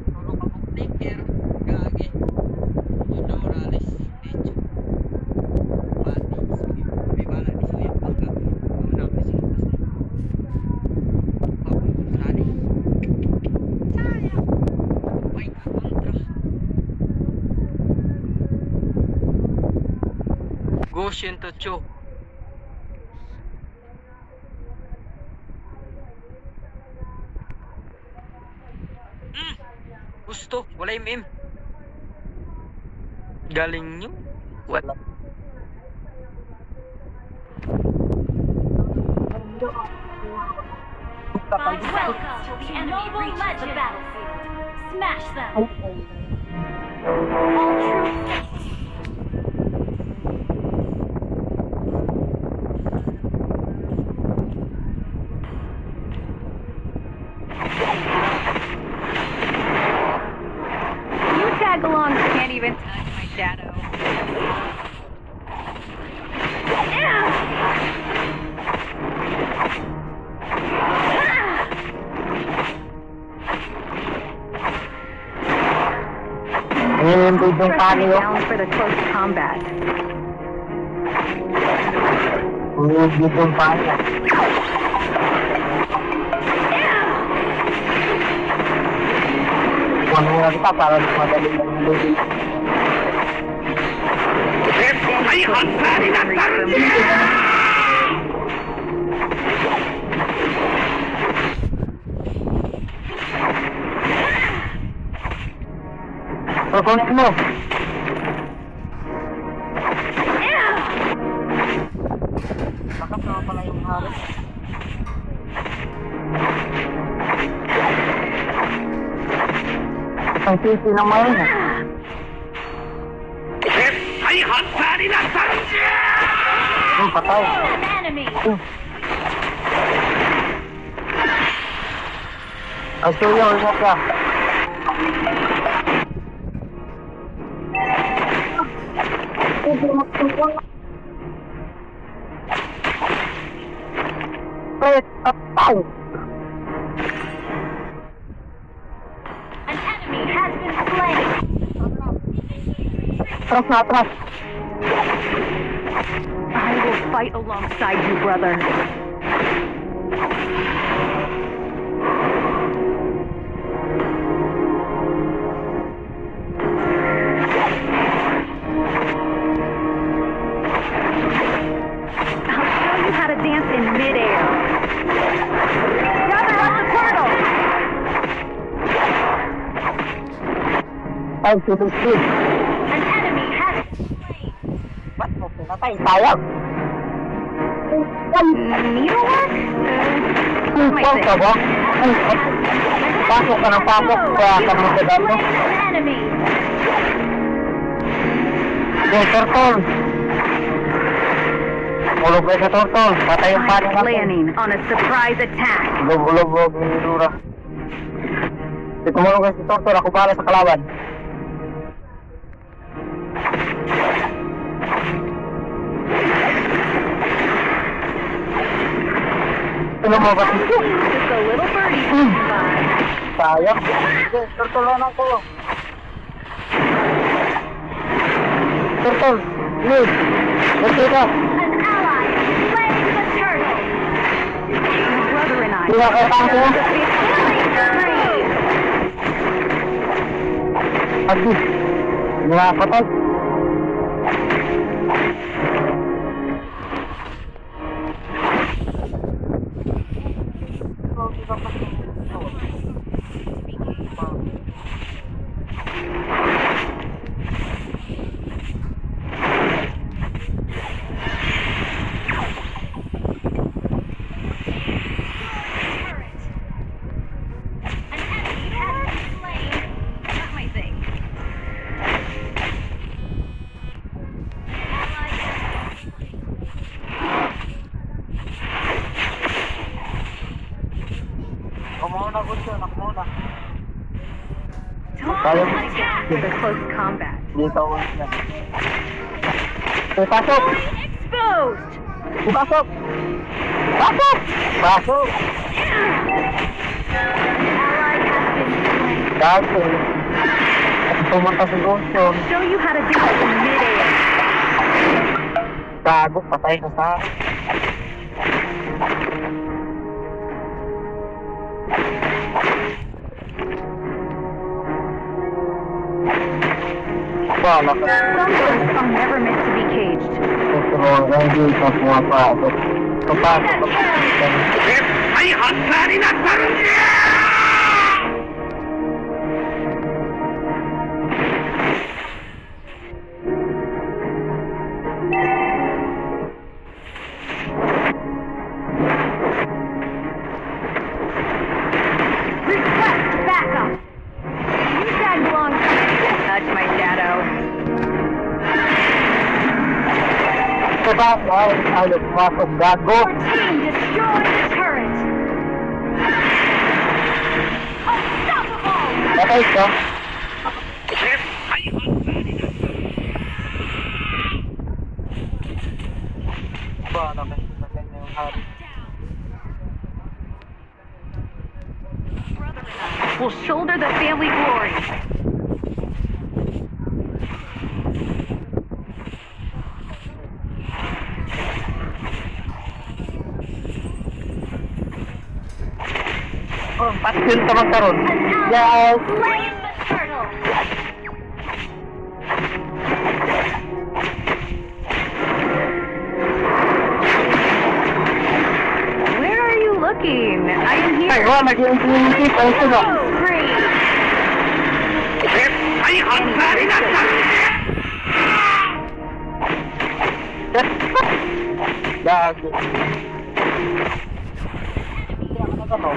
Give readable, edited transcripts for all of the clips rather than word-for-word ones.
Tulong ako flicker. Gagi. Uno Morales. Techo. Pati. May bala di suya. Pagka. Una ako silipas na. Pabong kontrali. Sayang. May kakontra. Goshen to Cho. Gusto, wala yung galing nyo. Wala. Welcome to the enemy reaches the battlefield. Smash them. All troops. You tag along, can't even touch my shadow. Down for the close combat. Pagkunin mo. Bakit naman pala yung hari? Ang sisi naman yun. Patay. Ay, suyo, ingat ka. An enemy has been slain. Atras. I will fight alongside you, brother. I'll show you how to dance in midair. Gather up the portal. Ay, sulit. An enemy has been slain. Ba't mo pinatay? Sayang. Needlework? My Ikaw ka ba? Ay, pasok ka ng pasok. Kaya ka naman sa dami. An enemy. Yung turtle. Ulog kayo sa turtle. Patay yung panin natin. Planning on a surprise attack. Lubog yung nilura. Hindi tumulong kayo sa turtle. Ako bahala sa kalaban. Ano mo ba? Just a little birdie flying by. Sayang. Sige, turtle lang ako. Turtle. Please. Let's go. An ally slaying the turtle. My brother and I Hindi na kayo tango. Agi. Hindi na patay. An enemy has been slain. Not my thing. Kumuna gusto. Nakumuna. Don't attack with a close combat. Dito ako siya. Pasok! Exposed. Pasok! Pasok! Pasok! Ally Dati. Pumunta sa Gosyon. Show you how to do it in mid-air. Gago, patay ka sa Wala ka. Some birds are never meant to be caged. Gusto mo, hindi ka pumapasok. Papasok ka pa. 絶対ハンターになったるんじゃ Request backup. You tag along. Touch my shadow. Sabagay, ayaw pumasok. Gago. Your team destroyed the turret. Unstoppable. Patay ka. 絶対ハンターになったる Wala ka. Patay na yung hari. Will shoulder the family glory. Oh, patil ka magkaroon. An ally Yes. slain the turtle. Where are you looking? I am Ay, here. wala. Nag-iintinity pa yung sino. Free. 絶対ハンターになったるんじゃ Gago. Ano ka to?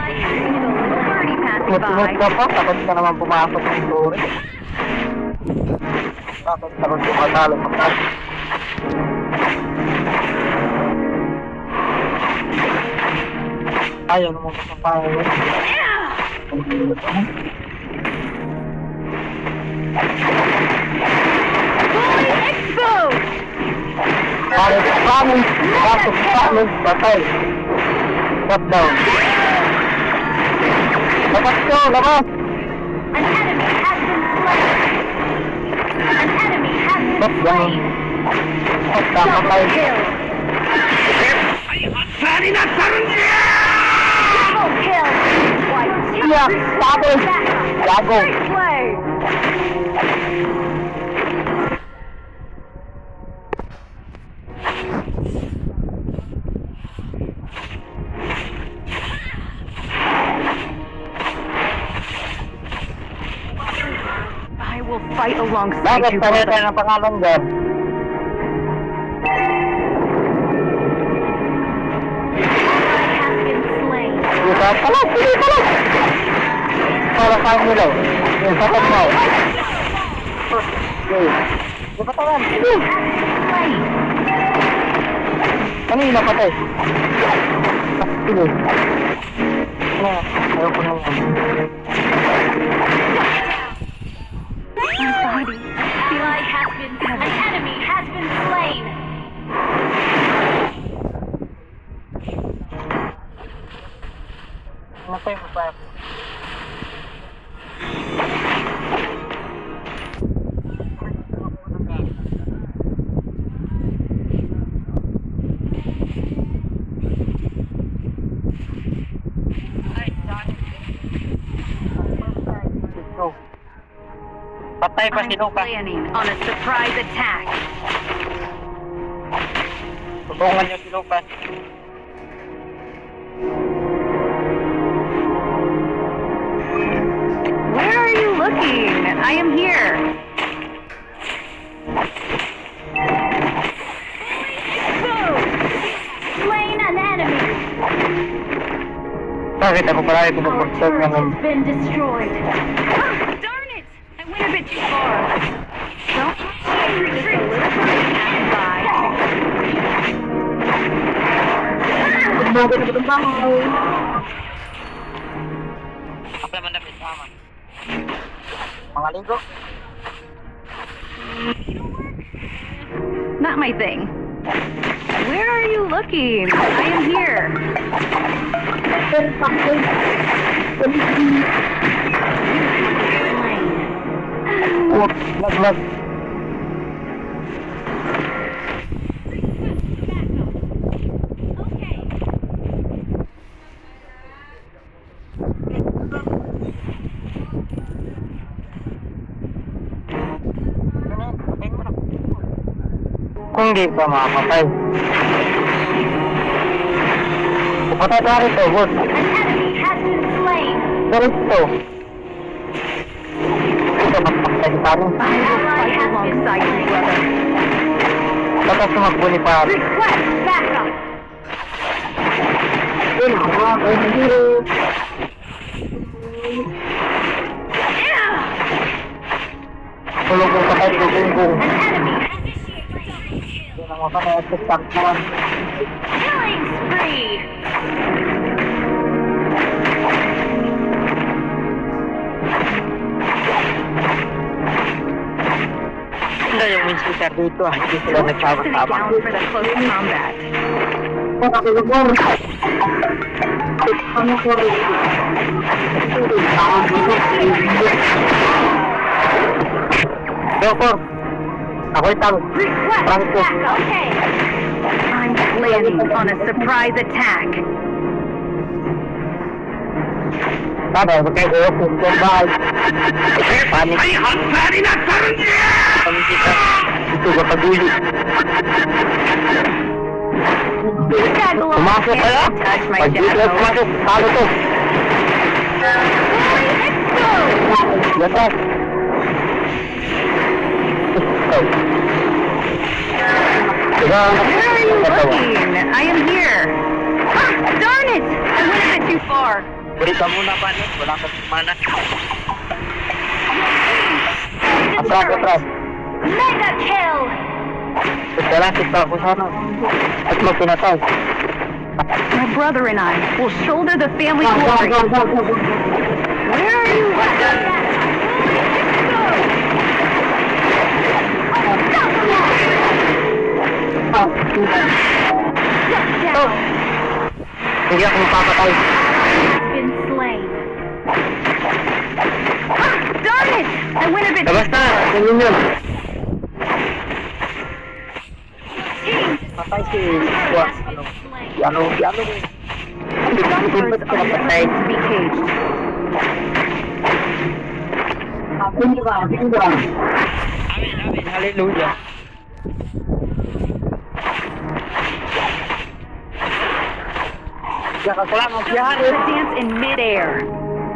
Birdie passing Mutimot by. ka pa, takot ka naman pumasok ng story. Takot pumatalo ka pa. Ayaw naman ka sa pangalan. Fully exposed. Pare sa pangalan, pasok sa pangalan, patay. Shut down. Labas ko, labas! An enemy has been slain. An enemy has been Ba't ganun? slain. Ba't kapatay? Double kill. 絶対ハンターになったるんじゃ Double kill. White team Yeah, stop it. backup. Gago. Great play. I will fight alongside Bakit you, pare brother. tayo ng pangalan dyan? Ally has been slain. Dito, talag, sige, talag! Para sa nila. Yung sapat mo. Okay. Di ba talan? Sige. Slain. Kanina patay. Sige. Ano, ayaw ko na yan. Body. Ally has been slain. An enemy has been slain. Matay mo pa. Patay pa si I'm Lucas. planning on a surprise attack. Tulungan niyo si Lucas. Where are you looking? I am here. Slain an enemy. Bakit ako parang ito Our mag-pag-start turret ng has been destroyed. Ah, darn it! I went a bit too far. Don't retreat. Bye. Ako naman na tama. Mga linggo. Not my thing. Where are you looking? I am here. Oh, lag. Kung di ka makapatay. Patay ka rito, boss. An enemy has been slain. Pero ito. Ito, magpapatay ka rin. I will fight alongside you, brother. Tapos sumakbo ni pare. Request backup. Tulog ko patay ko kung An enemy. Yan ang makakaya at stuck naman. Killing spree. Hindi yung windsweeper dito ah. Hindi sila Custody nagsama-sama. down for the close combat. Doktor, ako itang Request Francis. backup. Okay. I'm planning on a surprise attack. Sabi, magkaya ko yung bahay. Panik. Ay, hansarin na sarangya! Kami kita. Ito ka paguli. Pumasok kaya? Touch my Pag dito shadow. pumasok, talo to. Yatas. Where are you looking? I am here. Ah, darn it! I went a bit too far. Beri ka muna, panik. Wala ka mana. Atras. Mega kill! Lalakit pa ako sana. At magpinatay. My brother and I will shoulder the family glory. Where are you? Hindi ako mapapatay. Been slain. Ah, darn it! I went a bit Labas na! Tingin yun. Patay si... Ano? Some birds are meant to be caged. Amin. Hallelujah. Salamat Just to dance in midair.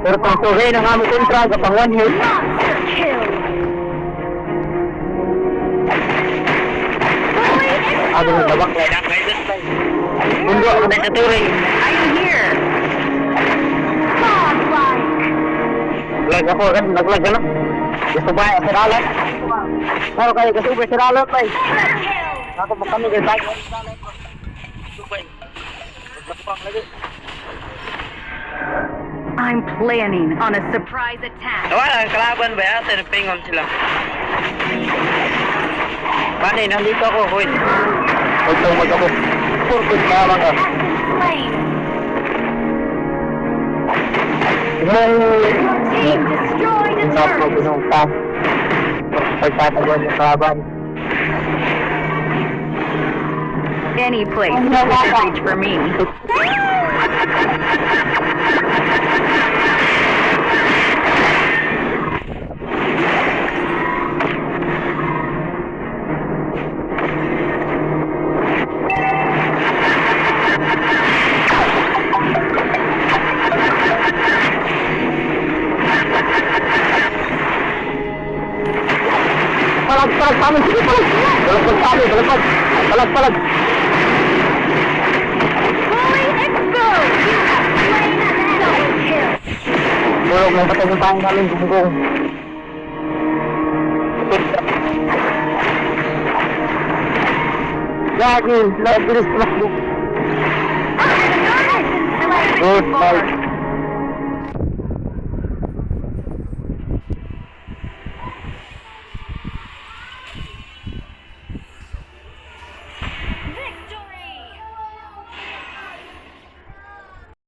Pero kung tugay ng aming kontra, kapang one hit, Monster kill. Fully ano yung exposed. labak lang. Mundo ako na sa turing. I am here. Godlike. Lag ako kan, naglag ano? Gusto ba yung siralat? Pero kayo gusto ba yung siralat ba? Mega kill. Ako mo kami kayo tayo. Gusto ba yung? Magpapang lagi. I'm planning on a surprise attack. Wala, kalaban ba yan? Pingon sila. Bani, nandito ako, hoy. Huwag kang mag-abot. Purpose na lang ka. Has been slain. Team destroyed a Stop mo turret. pinungpa. Pagtatagon yung kalaban. Any place is within reach for me. Palag sa amin, sige palag. Balagpag sa amin, balagpag. Palag. Fully exposed. You have slain a double kill. Bulog ng patay ng tayong namin, gumugong. Lagi, bilis tumakbo. Ah, darn it! I went a bit Good too far. fight.